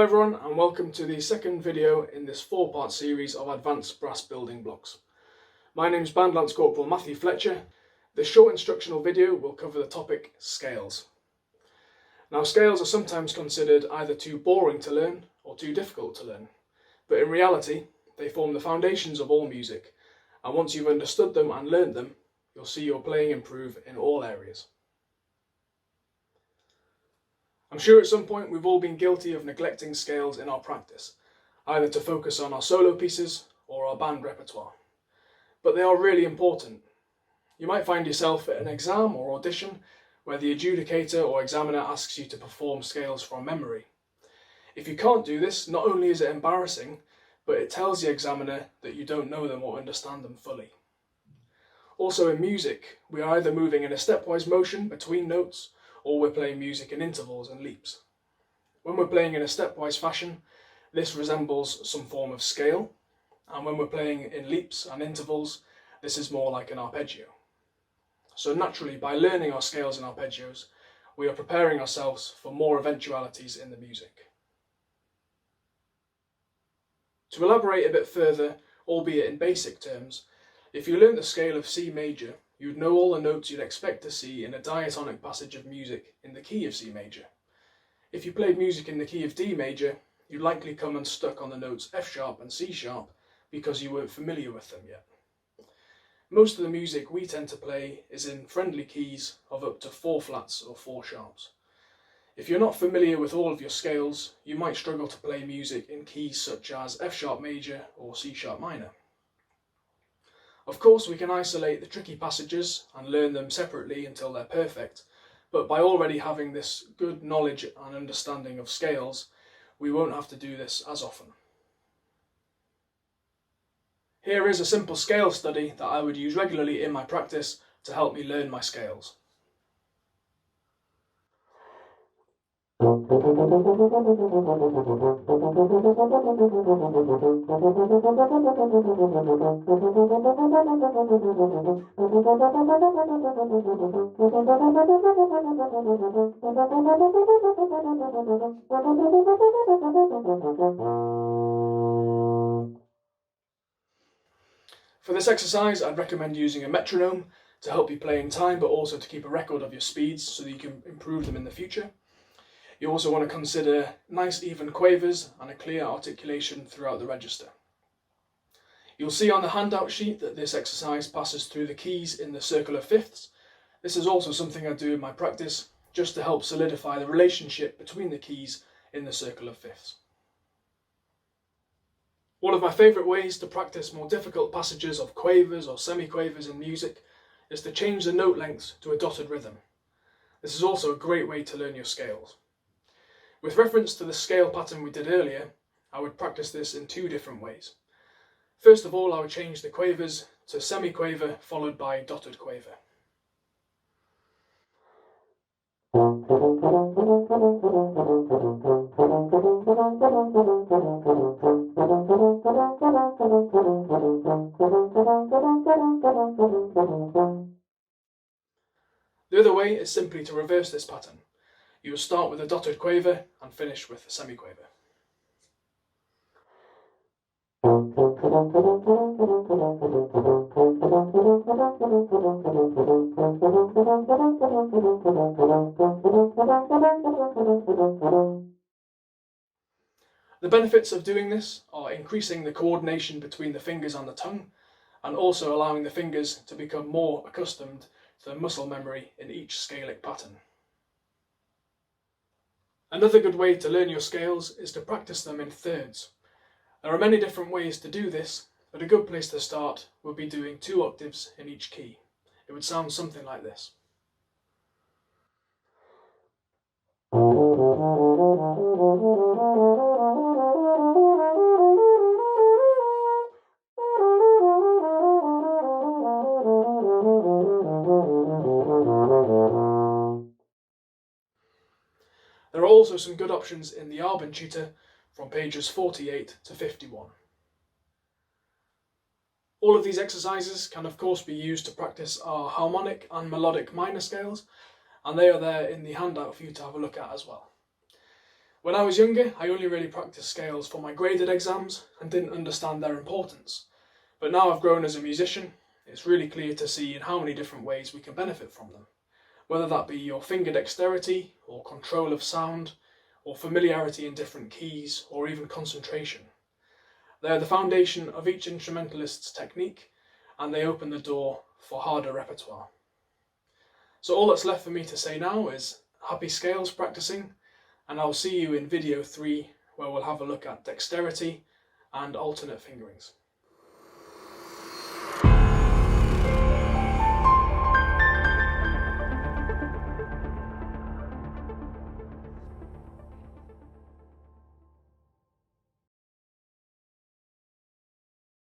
Hello everyone, and welcome to the second video in this four-part series of advanced brass building blocks. My name is Band Lance Corporal Matthew Fletcher. This short instructional video will cover the topic scales. Now, scales are sometimes considered either too boring to learn or too difficult to learn, but in reality they form the foundations of all music, and once you've understood them and learned them, you'll see your playing improve in all areas. I'm sure at some point we've all been guilty of neglecting scales in our practice, either to focus on our solo pieces or our band repertoire. But they are really important. You might find yourself at an exam or audition where the adjudicator or examiner asks you to perform scales from memory. If you can't do this, not only is it embarrassing, but it tells the examiner that you don't know them or understand them fully. Also in music, we are either moving in a stepwise motion between notes, or we're playing music in intervals and leaps. When we're playing in a stepwise fashion, this resembles some form of scale, and when we're playing in leaps and intervals, this is more like an arpeggio. So naturally, by learning our scales and arpeggios, we are preparing ourselves for more eventualities in the music. To elaborate a bit further, albeit in basic terms, if you learn the scale of C major, you'd know all the notes you'd expect to see in a diatonic passage of music in the key of C major. If you played music in the key of D major, you'd likely come unstuck on the notes F sharp and C sharp because you weren't familiar with them yet. Most of the music we tend to play is in friendly keys of up to 4 flats or 4 sharps. If you're not familiar with all of your scales, you might struggle to play music in keys such as F sharp major or C sharp minor. Of course, we can isolate the tricky passages and learn them separately until they're perfect, but by already having this good knowledge and understanding of scales, we won't have to do this as often. Here is a simple scale study that I would use regularly in my practice to help me learn my scales. For this exercise, I'd recommend using a metronome to help you play in time, but also to keep a record of your speeds so that you can improve them in the future. You also want to consider nice even quavers and a clear articulation throughout the register. You'll see on the handout sheet that this exercise passes through the keys in the circle of fifths. This is also something I do in my practice just to help solidify the relationship between the keys in the circle of fifths. One of my favourite ways to practice more difficult passages of quavers or semi-quavers in music is to change the note length to a dotted rhythm. This is also a great way to learn your scales. With reference to the scale pattern we did earlier, I would practice this in 2 different ways. First of all, I would change the quavers to semi-quaver followed by dotted quaver. The other way is simply to reverse this pattern. You will start with a dotted quaver and finish with a semi-quaver. The benefits of doing this are increasing the coordination between the fingers and the tongue, and also allowing the fingers to become more accustomed to the muscle memory in each scalic pattern. Another good way to learn your scales is to practice them in thirds. There are many different ways to do this, but a good place to start would be doing 2 octaves in each key. It would sound something like this. There are also some good options in the Arbin tutor from pages 48 to 51. All of these exercises can of course be used to practice our harmonic and melodic minor scales, and they are there in the handout for you to have a look at as well. When I was younger, I only really practiced scales for my graded exams and didn't understand their importance. But now I've grown as a musician, it's really clear to see in how many different ways we can benefit from them. Whether that be your finger dexterity, or control of sound, or familiarity in different keys, or even concentration. They are the foundation of each instrumentalist's technique, and they open the door for harder repertoire. So all that's left for me to say now is happy scales practicing, and I'll see you in video 3, where we'll have a look at dexterity and alternate fingerings.